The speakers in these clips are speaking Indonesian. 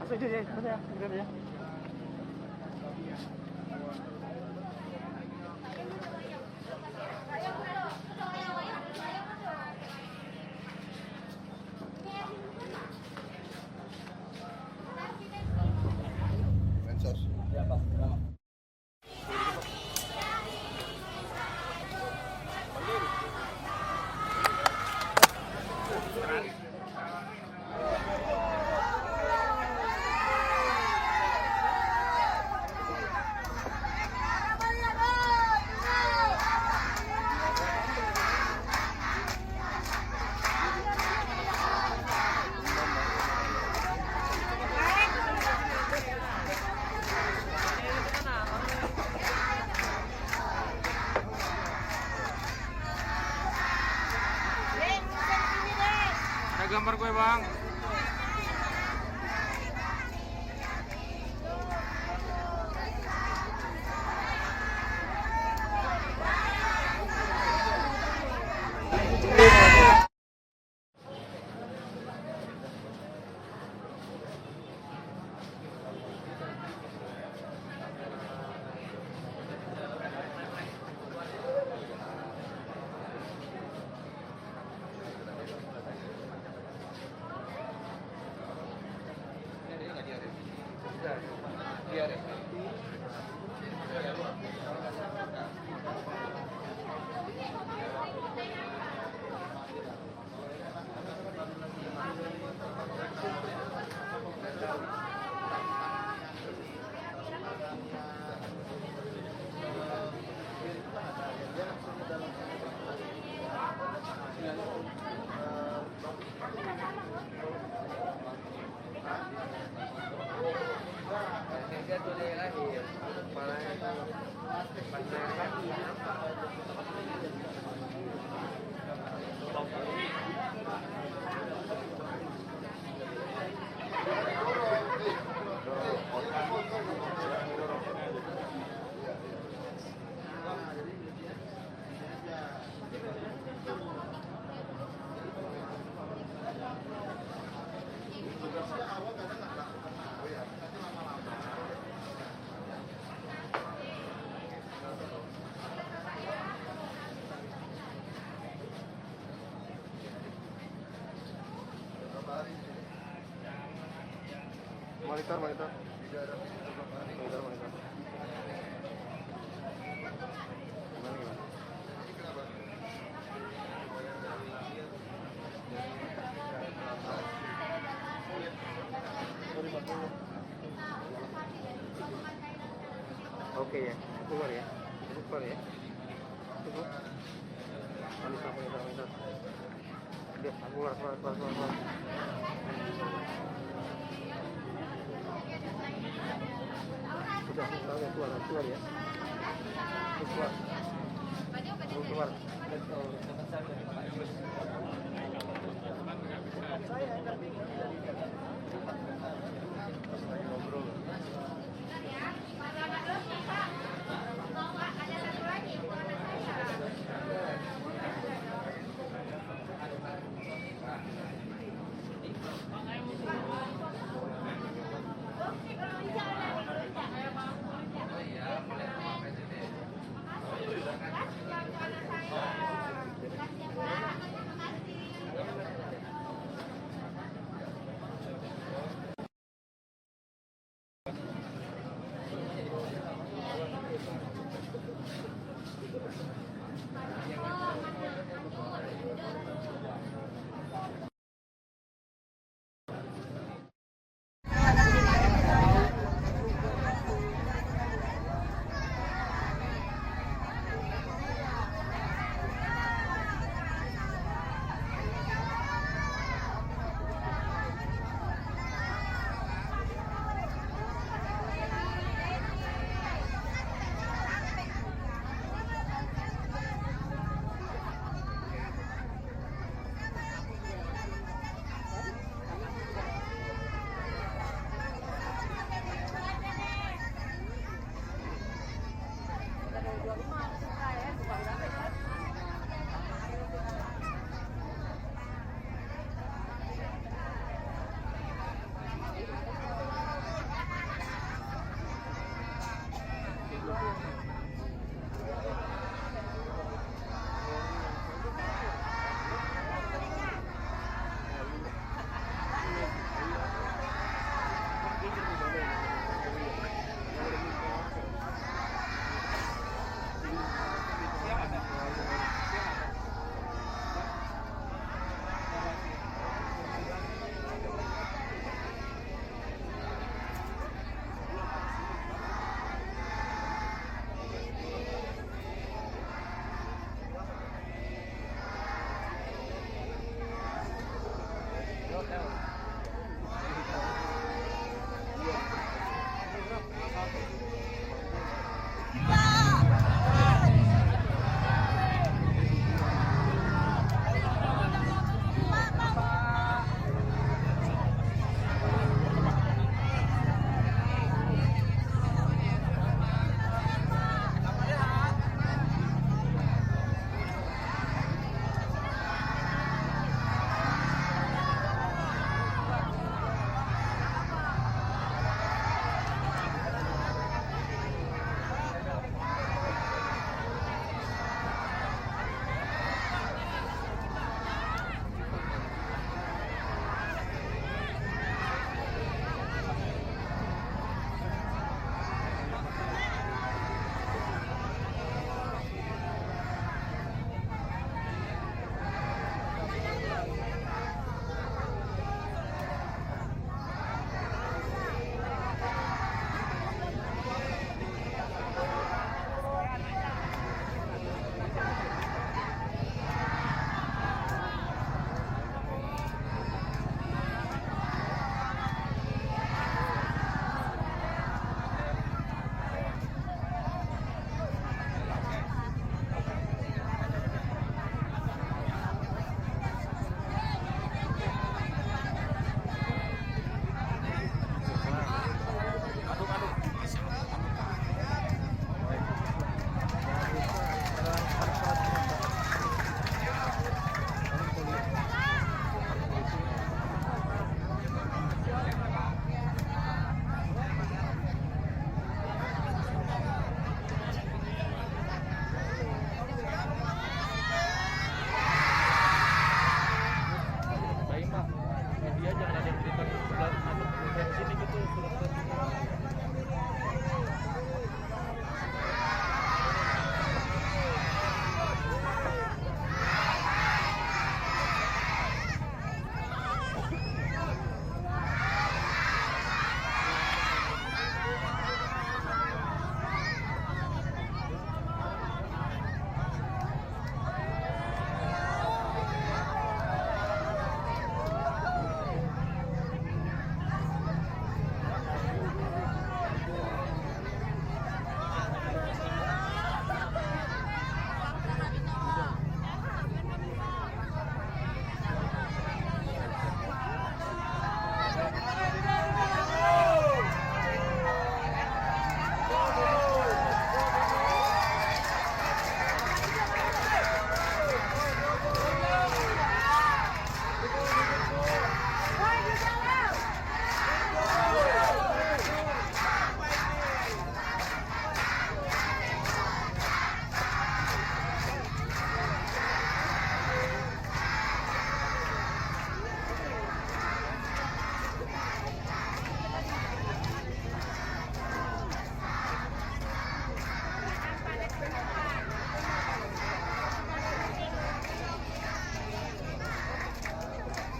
saja ya, ya, ya. Ya, Pak. Ada gambar gue, Bang. Monitor. Oke ya, keluar ya. Tunggu. Monitor. Dia keluar. Sudah, keluar ya. Keluar.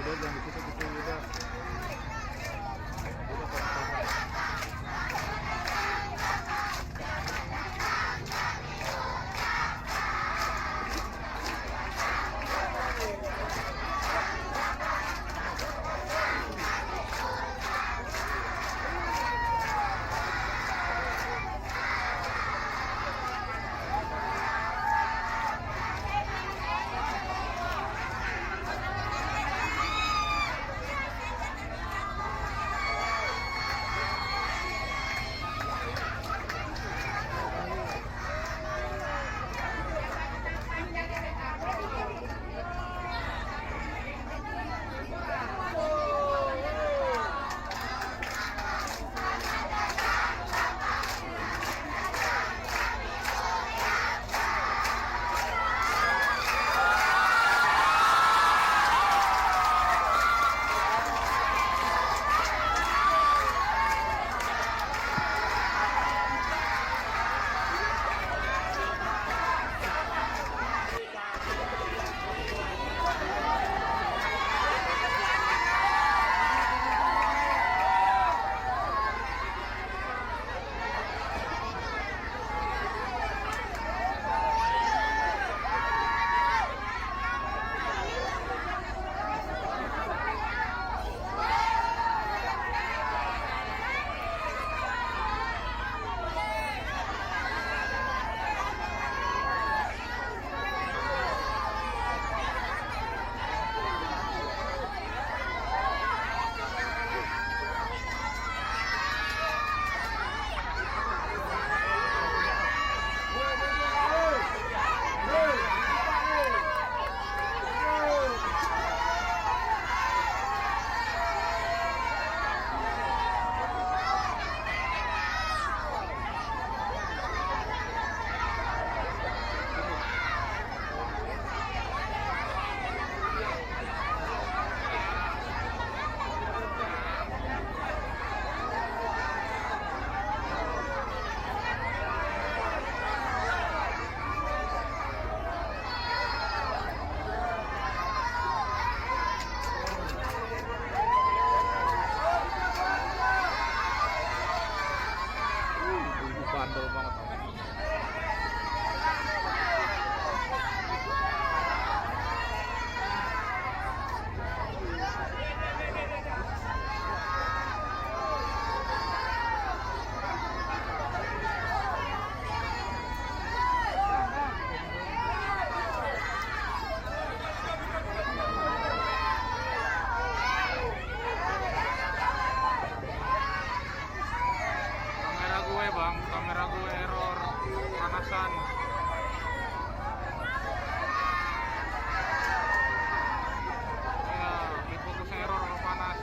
Yuda jangan di situ gitu Yuda. Yuda pelan-pelan. Bandel banget. Kamera gue error, panasan. Ya, di fokus error panas.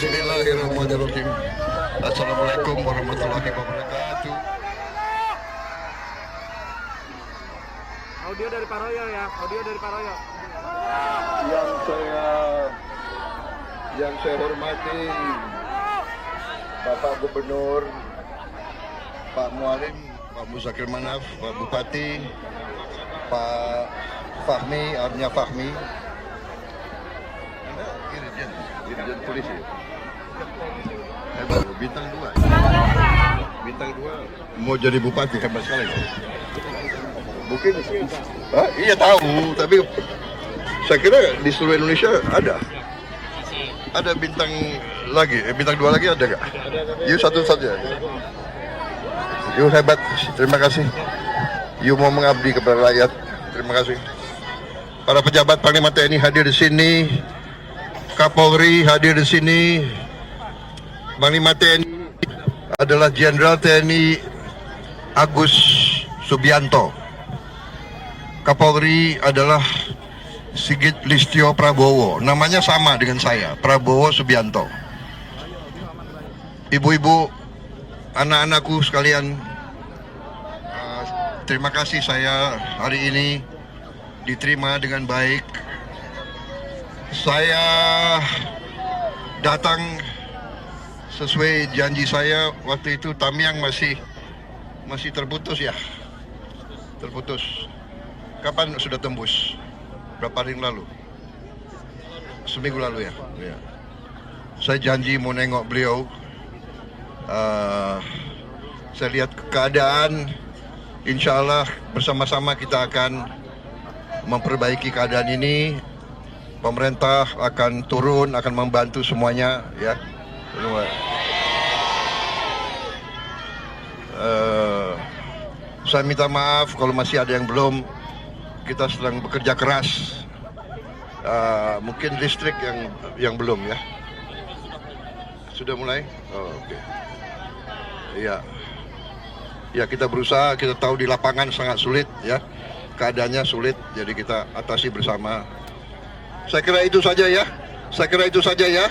Bismillahirrahmanirrahim. Assalamualaikum warahmatullahi wabarakatuh. Audio dari Paroyo ya, audio dari Paroyo. Yang saya hormati Bapak Gubernur, Pak Mualim, Pak Muzakir Manaf, Pak Bupati, Pak Fahmi, Arnya Fahmi. Anda Irjen Polisi. Hebat, bintang 2. Bintang 2 mau jadi bupati, hebat sekali. Mungkin, iya tahu, tapi saya kira di seluruh Indonesia ada bintang lagi, bintang 2 lagi ada nggak? You satu saja. You hebat, terima kasih. You mau mengabdi kepada rakyat, terima kasih. Para pejabat Panglima TNI hadir di sini, Kapolri hadir di sini. Panglima TNI adalah Jenderal TNI Agus Subianto. Kapolri adalah Sigit Listio Prabowo. Namanya sama dengan saya, Prabowo Subianto. Ibu-ibu, anak-anakku sekalian, terima kasih saya hari ini diterima dengan baik. Saya datang sesuai janji saya waktu itu. Tamiang masih terputus ya, terputus. Kapan sudah tembus? Berapa hari lalu? Seminggu lalu ya. Ya. Saya janji mau nengok beliau. Saya lihat keadaan, insya Allah bersama-sama kita akan memperbaiki keadaan ini. Pemerintah akan turun, akan membantu semuanya ya. Saya minta maaf kalau masih ada yang belum. Kita sedang bekerja keras. Mungkin listrik yang belum ya. Sudah mulai? Oh, oke. Iya. Ya, kita berusaha, kita tahu di lapangan sangat sulit ya. Keadaannya sulit, jadi kita atasi bersama. Saya kira itu saja ya.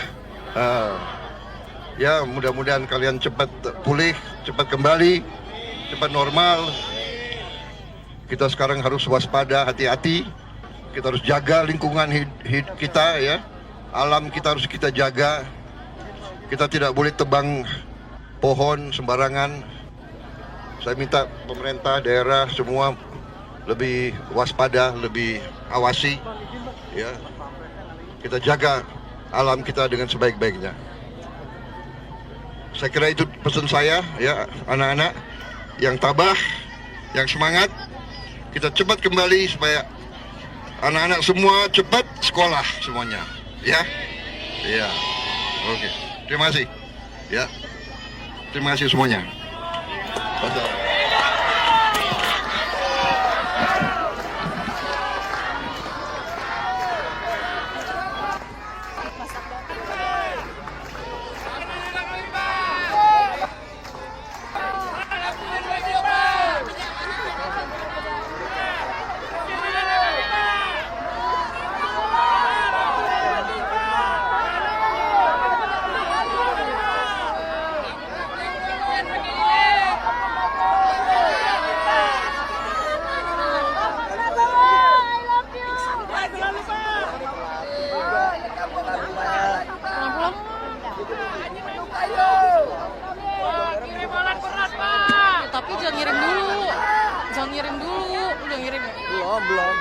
Ya, mudah-mudahan kalian cepat pulih, cepat kembali, cepat normal. Kita sekarang harus waspada, hati-hati. Kita harus jaga lingkungan kita ya. Alam kita harus kita jaga. Kita tidak boleh tebang pohon sembarangan. Saya minta pemerintah daerah semua lebih waspada, lebih awasi ya. Kita jaga alam kita dengan sebaik-baiknya. Saya kira itu pesan saya ya, anak-anak yang tabah, yang semangat. Kita cepat kembali supaya anak-anak semua cepat sekolah semuanya, ya, ya, oke. Terima kasih, ya, terima kasih semuanya. Betul. Tapi jangan ngirim dulu. Udah ngirim ya? Belum.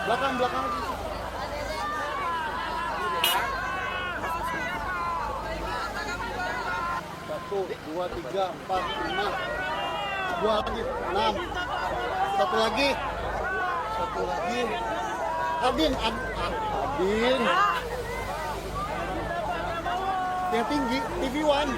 Belakang lagi. 1, 2, 3, 4, 5. 2 lagi, 6. 1 lagi. Adin. Yang tinggi, TV1.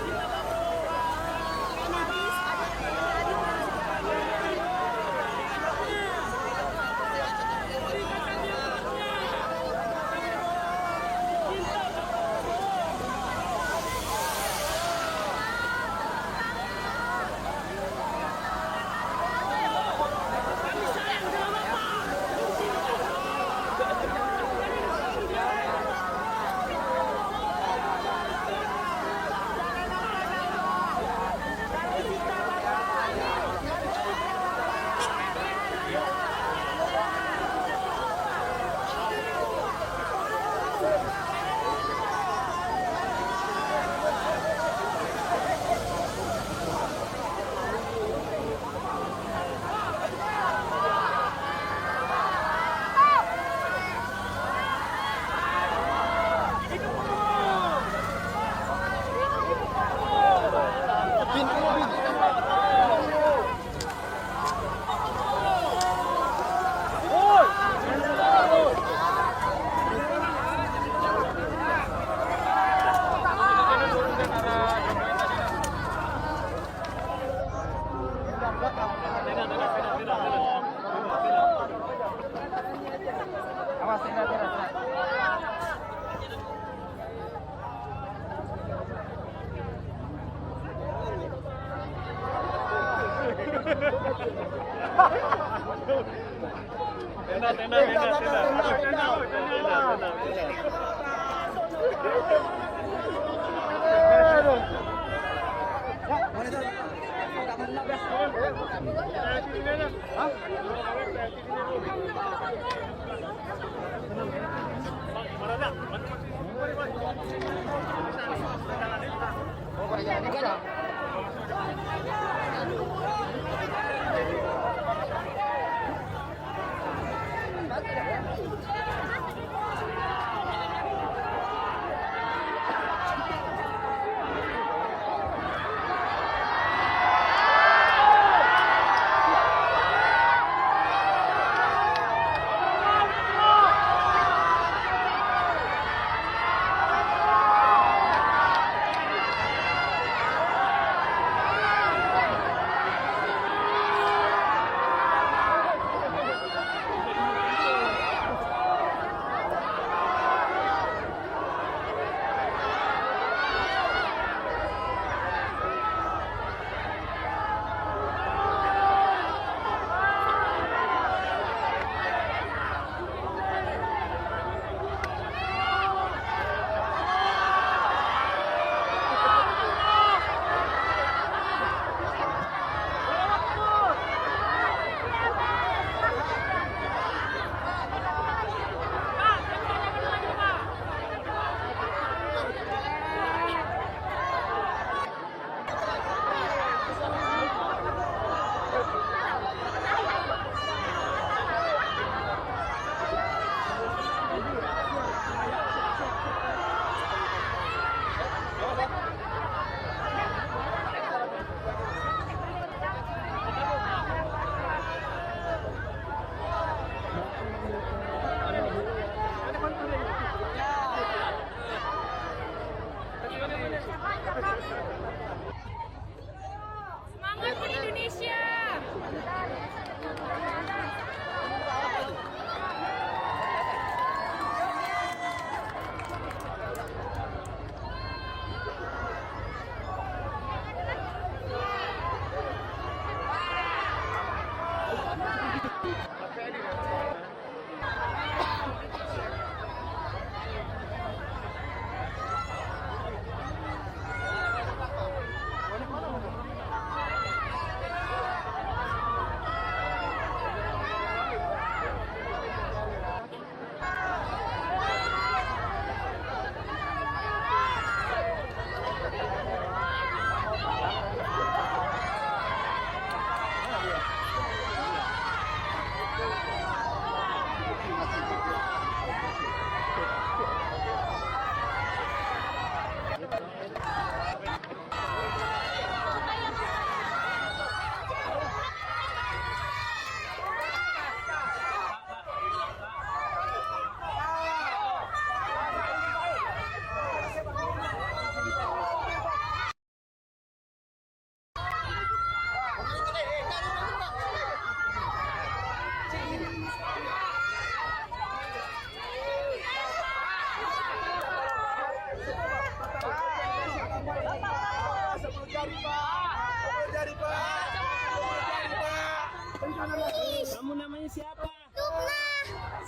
siapa? Lukna.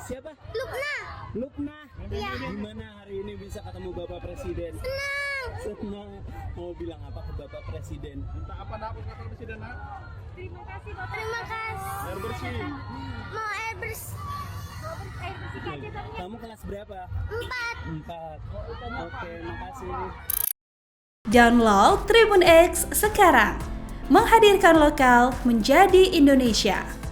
Siapa? Lukna. Lukna. Iya. Gimana hari ini bisa ketemu Bapak Presiden? Senang. Senang. Mau bilang apa ke Bapak Presiden? Minta apa nak buat kata presiden nak? Terima kasih Bapak. Terima kasih. Air bersih. Mau air bersih. Air bersih aja tapi Kamu kelas berapa? 4. 4. Oke, makasih. Download Tribun X sekarang. Menghadirkan lokal menjadi Indonesia.